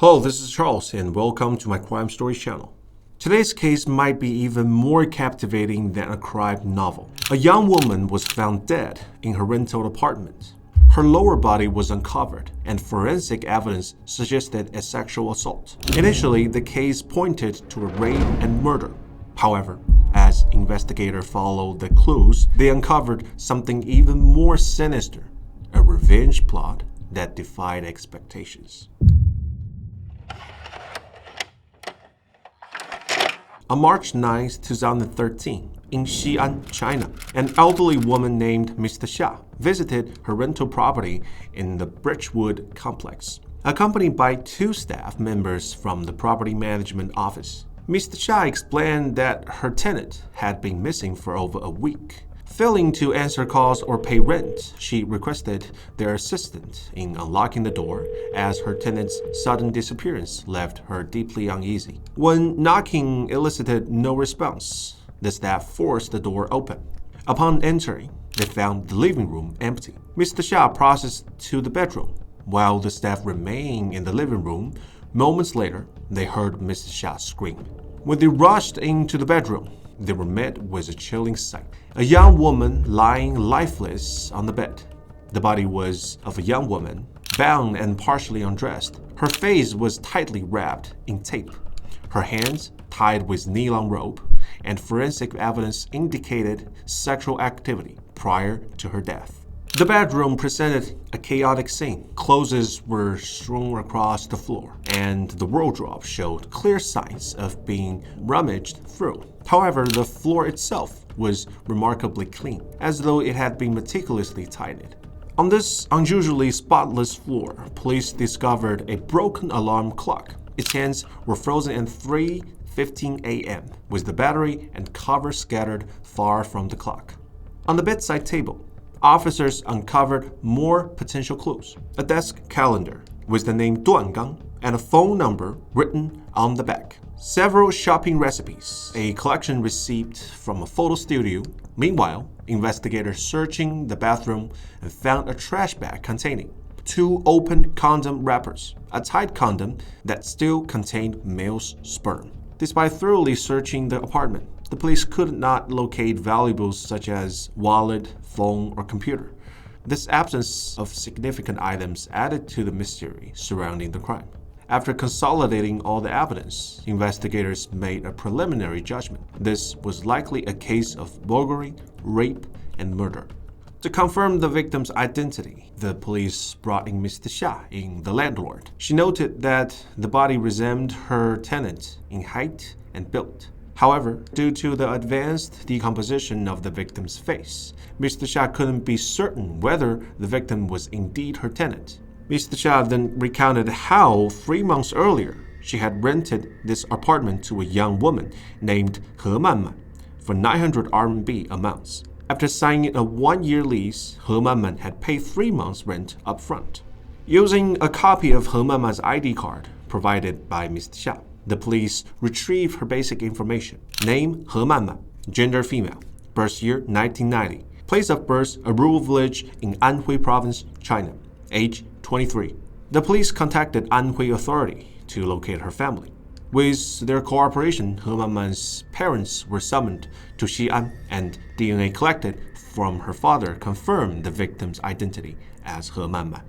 Hello, this is Charles, and welcome to my Crime Stories channel. Today's case might be even more captivating than a crime novel. A young woman was found dead in her rental apartment. Her lower body was uncovered, and forensic evidence suggested a sexual assault. Initially, the case pointed to a rape and murder. However, as investigators followed the clues, they uncovered something even more sinister, a revenge plot that defied expectations. On March 9, 2013, in Xi'an, China, an elderly woman named Mr. Xia visited her rental property in the Bridgewood complex, accompanied by two staff members from the property management office. Mr. Xia explained that her tenant had been missing for over a week. Failing to answer calls or pay rent, she requested their assistance in unlocking the door as her tenant's sudden disappearance left her deeply uneasy. When knocking elicited no response, the staff forced the door open. Upon entering, they found the living room empty. Mr. Xia processed to the bedroom. While the staff remained in the living room, moments later, they heard Mr. Xia scream. When they rushed into the bedroom, they were met with a chilling sight. A young woman lying lifeless on the bed. The body was of a young woman, bound and partially undressed. Her face was tightly wrapped in tape, her hands tied with nylon rope, and forensic evidence indicated sexual activity prior to her death. The bedroom presented a chaotic scene. Clothes were strewn across the floor, and the wardrobe showed clear signs of being rummaged through. However, the floor itself was remarkably clean, as though it had been meticulously tidied. On this unusually spotless floor, police discovered a broken alarm clock. Its hands were frozen at 3:15 a.m., with the battery and cover scattered far from the clock. On the bedside table, officers uncovered more potential clues. A desk calendar with the name Duangang and a phone number written on the back. Several shopping recipes, a collection receipt from a photo studio. Meanwhile, investigators searching the bathroom and found a trash bag containing two open condom wrappers, a tied condom that still contained male's sperm. Despite thoroughly searching the apartment, the police could not locate valuables such as wallet, phone, or computer. This absence of significant items added to the mystery surrounding the crime. After consolidating all the evidence, investigators made a preliminary judgment. This was likely a case of burglary, rape, and murder. To confirm the victim's identity, the police brought in Mr. Xia, the landlord. She noted that the body resembled her tenant in height and build. However, due to the advanced decomposition of the victim's face, Mr. Xia couldn't be certain whether the victim was indeed her tenant. Mr. Xia then recounted how 3 months earlier she had rented this apartment to a young woman named He Manman for 900 RMB a month. After signing a 1-year lease, He Manman had paid 3 months' rent up front. Using a copy of He Manman's ID card provided by Mr. Xia, the police retrieved her basic information. Name He Manman, gender female, birth year 1990, place of birth a rural village in Anhui Province, China, age 23. The police contacted Anhui authority to locate her family. With their cooperation, He Manman's parents were summoned to Xi'an, and DNA collected from her father confirmed the victim's identity as He Manman.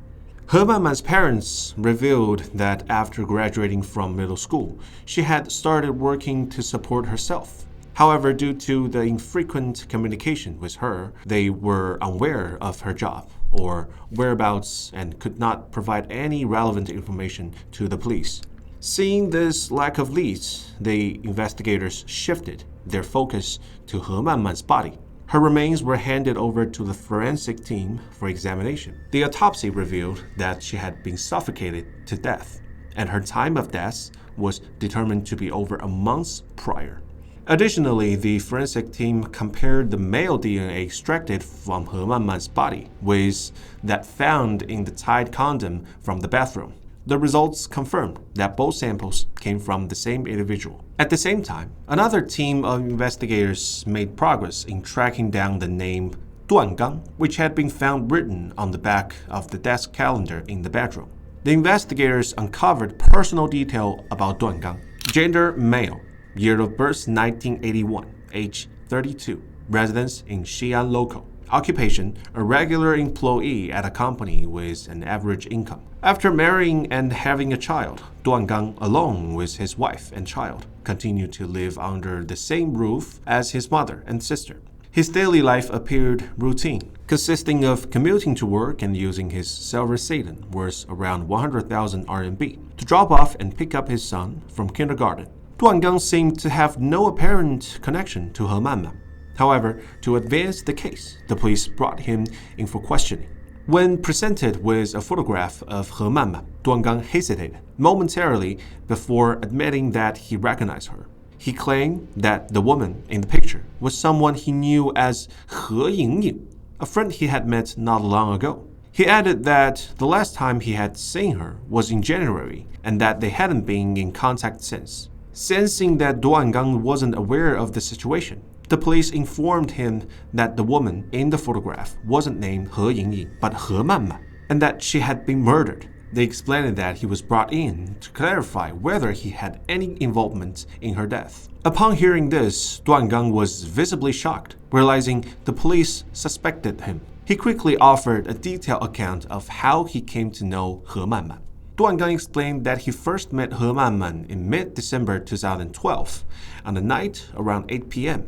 He Manman's parents revealed that after graduating from middle school, she had started working to support herself. However, due to the infrequent communication with her, they were unaware of her job or whereabouts and could not provide any relevant information to the police. Seeing this lack of leads, the investigators shifted their focus to He Manman's body. Her remains were handed over to the forensic team for examination. The autopsy revealed that she had been suffocated to death, and her time of death was determined to be over a month prior. Additionally, the forensic team compared the male DNA extracted from He Manman's body with that found in the tied condom from the bathroom. The results confirmed that both samples came from the same individual. At the same time, another team of investigators made progress in tracking down the name Duangang, which had been found written on the back of the desk calendar in the bedroom. The investigators uncovered personal detail about Duan Gang. Gender male, year of birth 1981, age 32, residence in Xi'an local. Occupation, a regular employee at a company with an average income. After marrying and having a child, Duan Gang, along with his wife and child, continued to live under the same roof as his mother and sister. His daily life appeared routine, consisting of commuting to work and using his silver sedan, worth around 100,000 RMB, to drop off and pick up his son from kindergarten. Duan Gang seemed to have no apparent connection to He Manman. However, to advance the case, the police brought him in for questioning. When presented with a photograph of He Manman, Duan Gang hesitated momentarily before admitting that he recognized her. He claimed that the woman in the picture was someone he knew as He Yingying, a friend he had met not long ago. He added that the last time he had seen her was in January and that they hadn't been in contact since. Sensing that Duan Gang wasn't aware of the situation, the police informed him that the woman in the photograph wasn't named He Yingying but He Manman, and that she had been murdered. They explained that he was brought in to clarify whether he had any involvement in her death. Upon hearing this, Duan Gang was visibly shocked, realizing the police suspected him. He quickly offered a detailed account of how he came to know He Manman. Duan Gang explained that he first met He Manman in mid-December 2012, on the night around 8 p.m.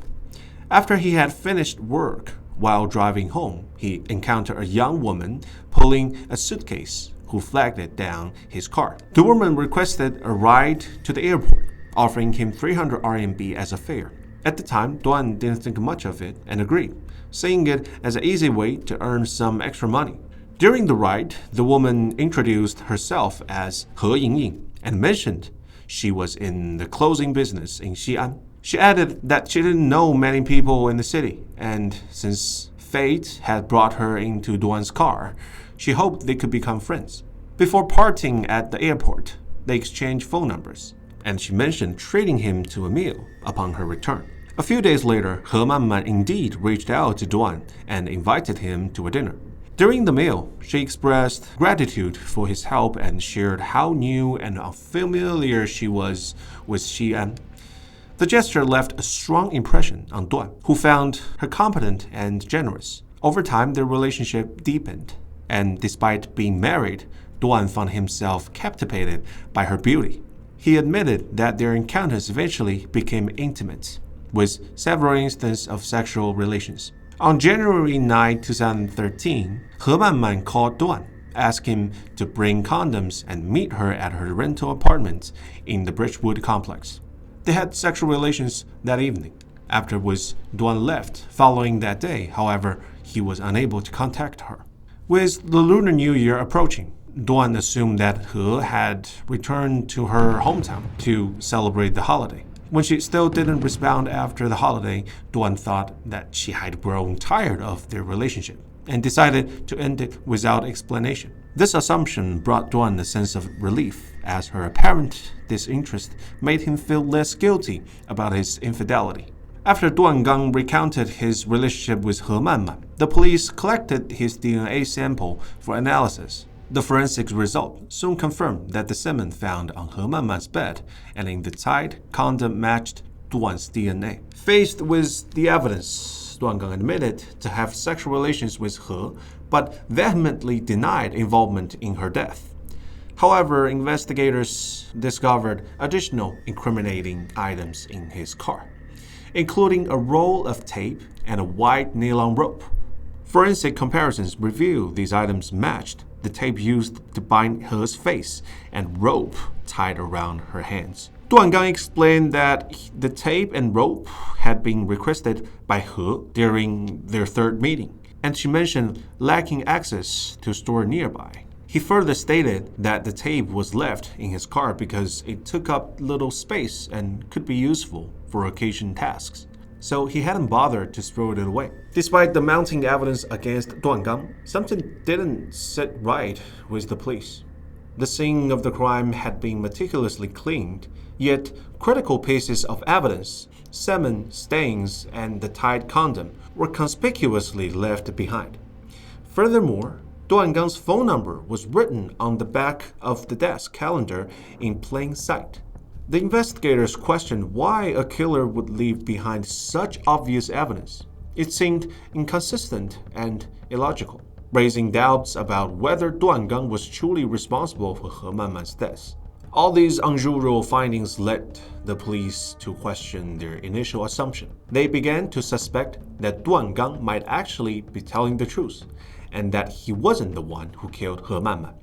After he had finished work, while driving home, he encountered a young woman pulling a suitcase who flagged it down his car. The woman requested a ride to the airport, offering him 300 RMB as a fare. At the time, Duan didn't think much of it and agreed, seeing it as an easy way to earn some extra money. During the ride, the woman introduced herself as He Yingying and mentioned she was in the clothing business in Xi'an. She added that she didn't know many people in the city, and since fate had brought her into Duan's car, she hoped they could become friends. Before parting at the airport, they exchanged phone numbers, and she mentioned treating him to a meal upon her return. A few days later, He Manman indeed reached out to Duan and invited him to a dinner. During the meal, she expressed gratitude for his help and shared how new and unfamiliar she was with Xi'an. The gesture left a strong impression on Duan, who found her competent and generous. Over time, their relationship deepened, and despite being married, Duan found himself captivated by her beauty. He admitted that their encounters eventually became intimate, with several instances of sexual relations. On January 9, 2013, He Manman called Duan, asking him to bring condoms and meet her at her rental apartment in the Bridgewood complex. They had sexual relations that evening. Afterwards, Duan left. Following that day, however, he was unable to contact her. With the Lunar New Year approaching, Duan assumed that He had returned to her hometown to celebrate the holiday. When she still didn't respond after the holiday, Duan thought that she had grown tired of their relationship and decided to end it without explanation. This assumption brought Duan a sense of relief, as her apparent disinterest made him feel less guilty about his infidelity. After Duan Gang recounted his relationship with He Manman, the police collected his DNA sample for analysis. The forensics result soon confirmed that the semen found on He Manman's bed and in the tied condom matched Duan's DNA. Faced with the evidence, Duan Gang admitted to have sexual relations with He, but vehemently denied involvement in her death. However, investigators discovered additional incriminating items in his car, including a roll of tape and a white nylon rope. Forensic comparisons revealed these items matched the tape used to bind He's face and rope tied around her hands. Duan Gang explained that the tape and rope had been requested by He during their third meeting, and she mentioned lacking access to a store nearby. He further stated that the tape was left in his car because it took up little space and could be useful for occasion tasks, so he hadn't bothered to throw it away. Despite the mounting evidence against Duan Gang, something didn't sit right with the police. The scene of the crime had been meticulously cleaned, yet critical pieces of evidence, semen stains, and the tied condom were conspicuously left behind. Furthermore, Duangang's phone number was written on the back of the desk calendar in plain sight. The investigators questioned why a killer would leave behind such obvious evidence. It seemed inconsistent and illogical, raising doubts about whether Duangang was truly responsible for He Manman's death. All these unusual findings led the police to question their initial assumption. They began to suspect that Duangang might actually be telling the truth, and that he wasn't the one who killed He Manman.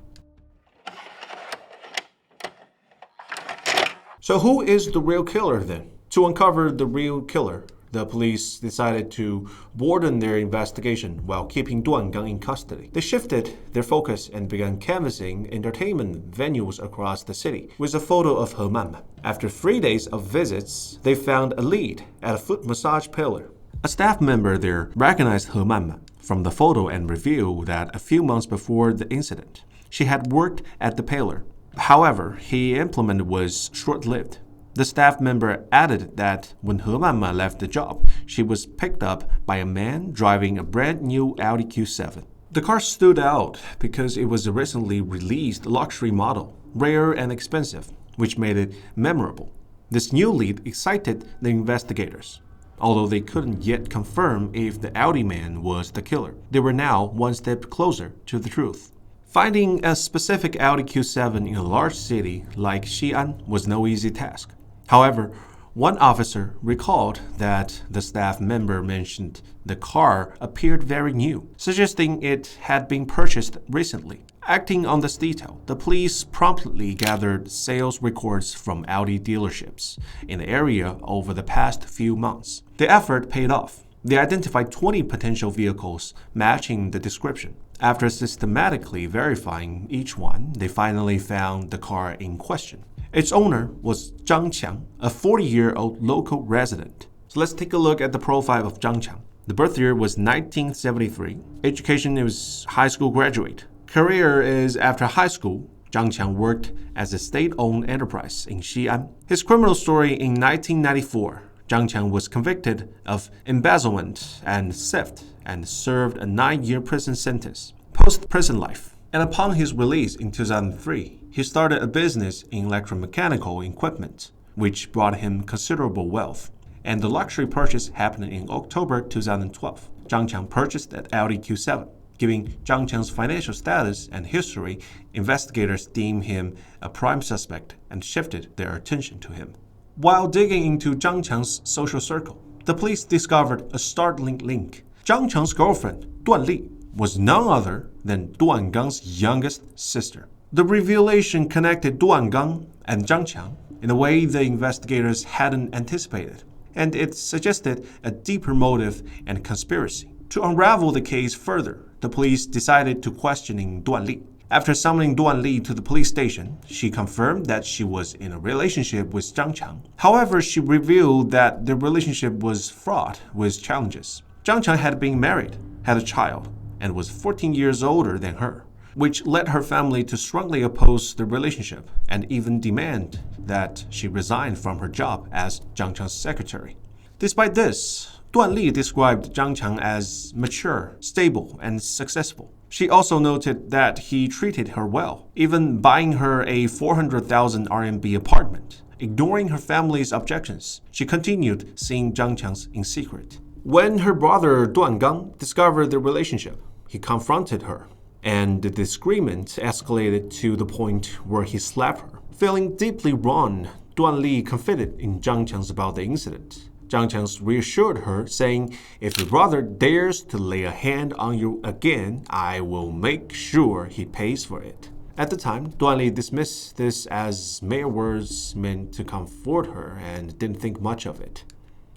So who is the real killer then? To uncover the real killer, the police decided to broaden their investigation while keeping Duangang in custody. They shifted their focus and began canvassing entertainment venues across the city with a photo of He Manman. After 3 days of visits, they found a lead at a foot massage parlor. A staff member there recognized He Manman from the photo and revealed that a few months before the incident, she had worked at the parlor. However, her employment was short-lived. The staff member added that when He Manman left the job, she was picked up by a man driving a brand new Audi Q7. The car stood out because it was a recently released luxury model, rare and expensive, which made it memorable. This new lead excited the investigators. Although they couldn't yet confirm if the Audi man was the killer, they were now one step closer to the truth. Finding a specific Audi Q7 in a large city like Xi'an was no easy task. However, one officer recalled that the staff member mentioned the car appeared very new, suggesting it had been purchased recently. Acting on this detail, the police promptly gathered sales records from Audi dealerships in the area over the past few months. The effort paid off. They identified 20 potential vehicles matching the description. After systematically verifying each one, they finally found the car in question. Its owner was Zhang Qiang, a 40-year-old local resident. So let's take a look at the profile of Zhang Qiang. The birth year was 1973. Education is high school graduate. Career is after high school. Zhang Qiang worked as a state-owned enterprise in Xi'an. His criminal story in 1994. Zhang Qiang was convicted of embezzlement and theft and served a 9-year prison sentence, post-prison life. And upon his release in 2003, he started a business in electromechanical equipment, which brought him considerable wealth. And the luxury purchase happened in October 2012. Zhang Qiang purchased an Audi Q7. Given Zhang Qiang's financial status and history, investigators deemed him a prime suspect and shifted their attention to him. While digging into Zhang Qiang's social circle, the police discovered a startling link. Zhang Qiang's girlfriend, Duan Li, was none other than Duangang's youngest sister. The revelation connected Duangang and Zhang Qiang in a way the investigators hadn't anticipated, and it suggested a deeper motive and conspiracy. To unravel the case further, the police decided to question Duan Li. After summoning Duan Li to the police station, she confirmed that she was in a relationship with Zhang Qiang. However, she revealed that the relationship was fraught with challenges. Zhang Qiang had been married, had a child, and was 14 years older than her, which led her family to strongly oppose the relationship and even demand that she resign from her job as Zhang Qiang's secretary. Despite this, Duan Li described Zhang Qiang as mature, stable, and successful. She also noted that he treated her well, even buying her a 400,000 RMB apartment. Ignoring her family's objections, she continued seeing Zhang Qiang in secret. When her brother Duangang discovered the relationship, he confronted her, and the disagreement escalated to the point where he slapped her. Feeling deeply wronged, Duan Li confided in Zhang Qiang about the incident. Zhang Qiang reassured her, saying, "If your brother dares to lay a hand on you again, I will make sure he pays for it." At the time, Duan Li dismissed this as mere words meant to comfort her and didn't think much of it.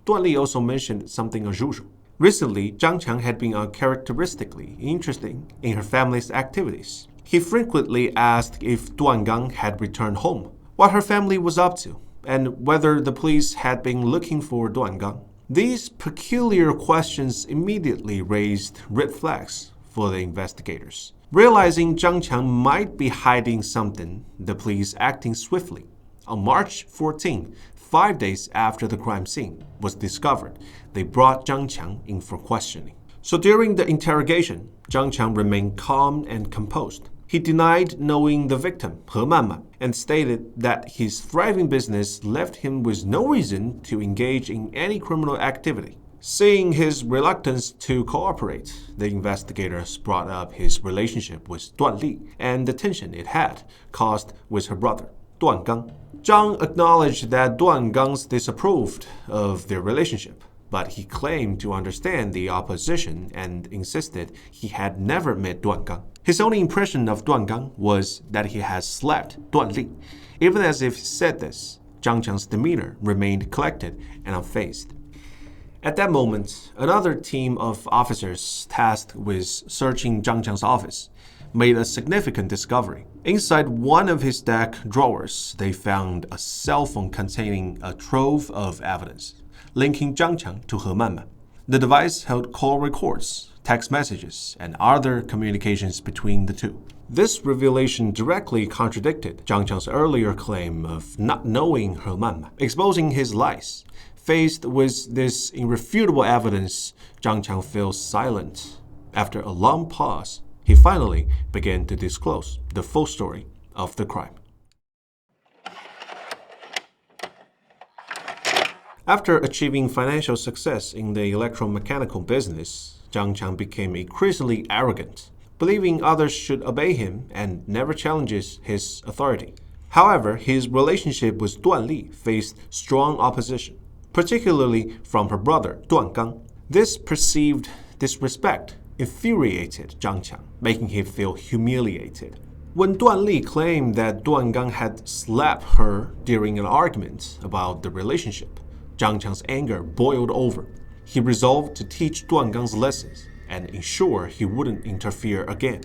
Duan Li also mentioned something unusual. Recently, Zhang Qiang had been uncharacteristically interested in her family's activities. He frequently asked if Duangang had returned home, what her family was up to, and whether the police had been looking for Duangang. These peculiar questions immediately raised red flags for the investigators. Realizing Zhang Qiang might be hiding something, the police acting swiftly. On March 14, 5 days after the crime scene was discovered, they brought Zhang Qiang in for questioning. So during the interrogation, Zhang Qiang remained calm and composed. He denied knowing the victim, He Manman, and stated that his thriving business left him with no reason to engage in any criminal activity. Seeing his reluctance to cooperate, the investigators brought up his relationship with Duan Li and the tension it had caused with her brother, Duan Gang. Zhang acknowledged that Duan Gang's disapproved of their relationship, but he claimed to understand the opposition and insisted he had never met Duan Gang. His only impression of Duan Gang was that he had slapped Duan Li. Even as if he said this, Zhang Qiang's demeanor remained collected and unfazed. At that moment, another team of officers tasked with searching Zhang Qiang's office made a significant discovery. Inside one of his desk drawers, they found a cell phone containing a trove of evidence linking Zhang Qiang to He Manman. The device held call records, text messages, and other communications between the two. This revelation directly contradicted Zhang Qiang's earlier claim of not knowing He Manman, exposing his lies. Faced with this irrefutable evidence, Zhang Qiang fell silent. After a long pause, he finally began to disclose the full story of the crime. After achieving financial success in the electromechanical business, Zhang Qiang became increasingly arrogant, believing others should obey him and never challenges his authority. However, his relationship with Duan Li faced strong opposition, particularly from her brother, Duan Gang. This perceived disrespect infuriated Zhang Qiang, making him feel humiliated. When Duan Li claimed that Duan Gang had slapped her during an argument about the relationship, Zhang Qiang's anger boiled over. He resolved to teach Duan Gang's lessons and ensure he wouldn't interfere again.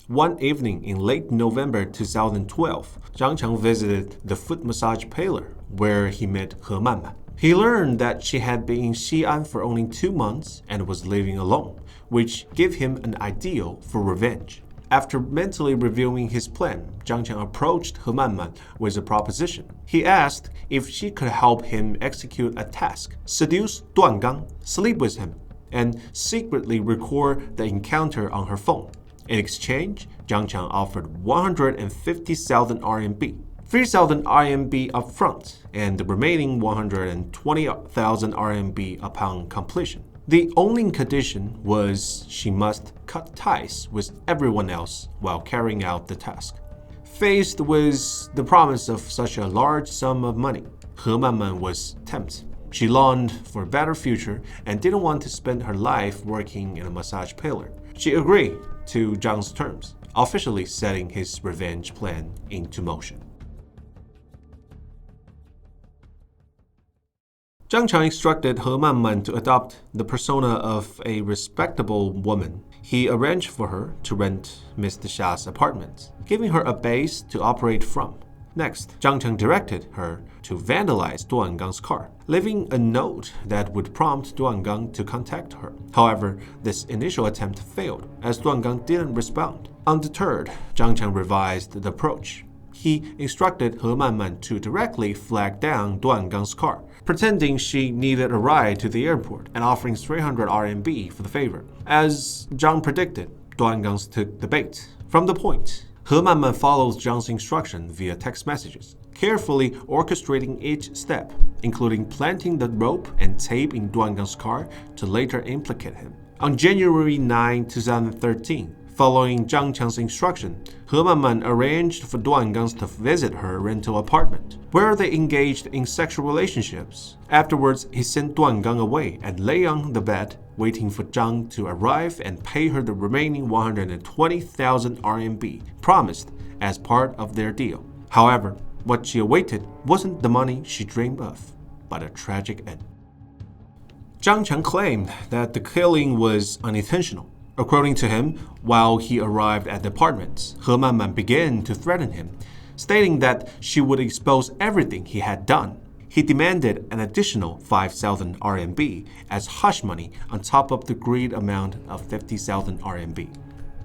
One evening in late November 2012, Zhang Qiang visited the foot massage parlor where he met He Manman. He learned that she had been in Xi'an for only 2 months and was living alone, which gave him an ideal for revenge. After mentally reviewing his plan, Zhang Qiang approached He Manman with a proposition. He asked if she could help him execute a task, seduce Duan Gang, sleep with him, and secretly record the encounter on her phone. In exchange, Zhang Qiang offered 150,000 RMB, 3,000 RMB upfront, and the remaining 120,000 RMB upon completion. The only condition was she must cut ties with everyone else while carrying out the task. Faced with the promise of such a large sum of money, He Manman was tempted. She longed for a better future and didn't want to spend her life working in a massage parlor. She agreed to Zhang's terms, officially setting his revenge plan into motion. Zhang Qiang instructed He Manman to adopt the persona of a respectable woman. He arranged for her to rent Mr. Xia's apartment, giving her a base to operate from. Next, Zhang Qiang directed her to vandalize Duan Gang's car, leaving a note that would prompt Duan Gang to contact her. However, this initial attempt failed, as Duan Gang didn't respond. Undeterred, Zhang Qiang revised the approach. He instructed He Manman to directly flag down Duan Gang's car, pretending she needed a ride to the airport and offering 300 RMB for the favor. As Zhang predicted, Duan Gang took the bait. From the point, He Manman follows Zhang's instruction via text messages, carefully orchestrating each step, including planting the rope and tape in Duan Gang's car to later implicate him. On January 9, 2013, following Zhang Qiang's instruction, He Manman arranged for Duan Gang to visit her rental apartment, where they engaged in sexual relationships. Afterwards, he sent Duan Gang away and lay on the bed, waiting for Zhang to arrive and pay her the remaining 120,000 RMB promised as part of their deal. However, what she awaited wasn't the money she dreamed of, but a tragic end. Zhang Qiang claimed that the killing was unintentional. According to him, while he arrived at the apartment, He Manman began to threaten him, stating that she would expose everything he had done. He demanded an additional 5,000 RMB as hush money on top of the agreed amount of 50,000 RMB.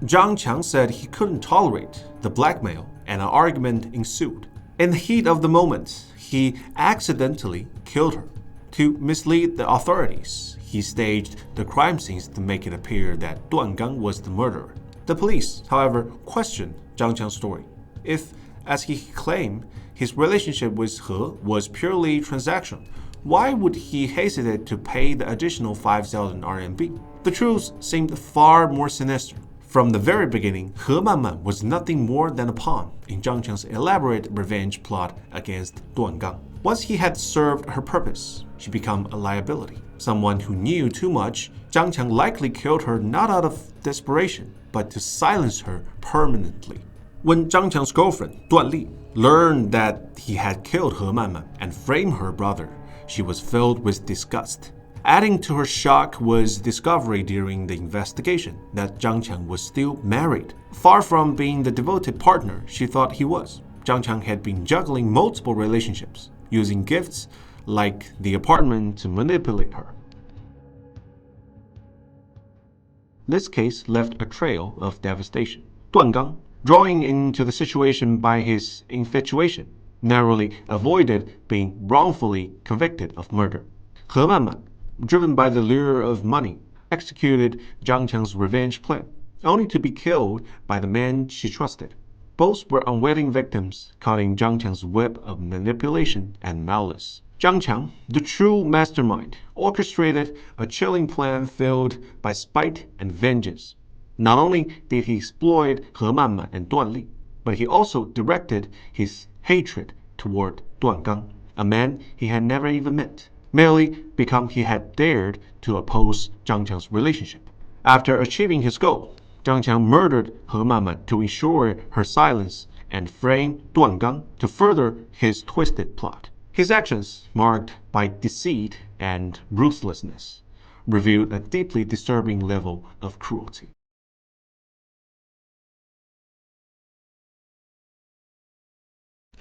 Zhang Qiang said he couldn't tolerate the blackmail, and an argument ensued. In the heat of the moment, he accidentally killed her. To mislead the authorities, he staged the crime scenes to make it appear that Duan Gang was the murderer. The police, however, questioned Zhang Qiang's story. If, as he claimed, his relationship with He was purely transactional, why would he hesitate to pay the additional 5,000 RMB? The truth seemed far more sinister. From the very beginning, He Manman was nothing more than a pawn in Zhang Qiang's elaborate revenge plot against Duan Gang. Once he had served her purpose, she became a liability. Someone who knew too much, Zhang Qiang likely killed her not out of desperation, but to silence her permanently. When Zhang Qiang's girlfriend, Duan Li, learned that he had killed He Manman and framed her brother, she was filled with disgust. Adding to her shock was discovery during the investigation that Zhang Qiang was still married. Far from being the devoted partner she thought he was, Zhang Qiang had been juggling multiple relationships, using gifts like the apartment to manipulate her. This case left a trail of devastation. Duan Gang, drawing into the situation by his infatuation, narrowly avoided being wrongfully convicted of murder. He Manman, driven by the lure of money, executed Zhang Qiang's revenge plan, only to be killed by the man she trusted. Both were unwitting victims caught in Zhang Qiang's web of manipulation and malice. Zhang Qiang, the true mastermind, orchestrated a chilling plan filled by spite and vengeance. Not only did he exploit He Manman and Duan Li, but he also directed his hatred toward Duan Gang, a man he had never even met, merely because he had dared to oppose Zhang Qiang's relationship. After achieving his goal, Zhang Qiang murdered He Manman to ensure her silence and framed Duan Gang to further his twisted plot. His actions, marked by deceit and ruthlessness, revealed a deeply disturbing level of cruelty.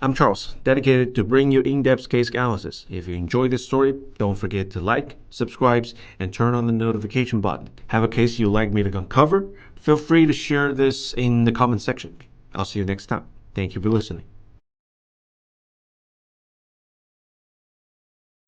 I'm Charles, dedicated to bring you in-depth case analysis. If you enjoyed this story, don't forget to like, subscribe, and turn on the notification button. Have a case you'd like me to uncover? Feel free to share this in the comment section. I'll see you next time. Thank you for listening.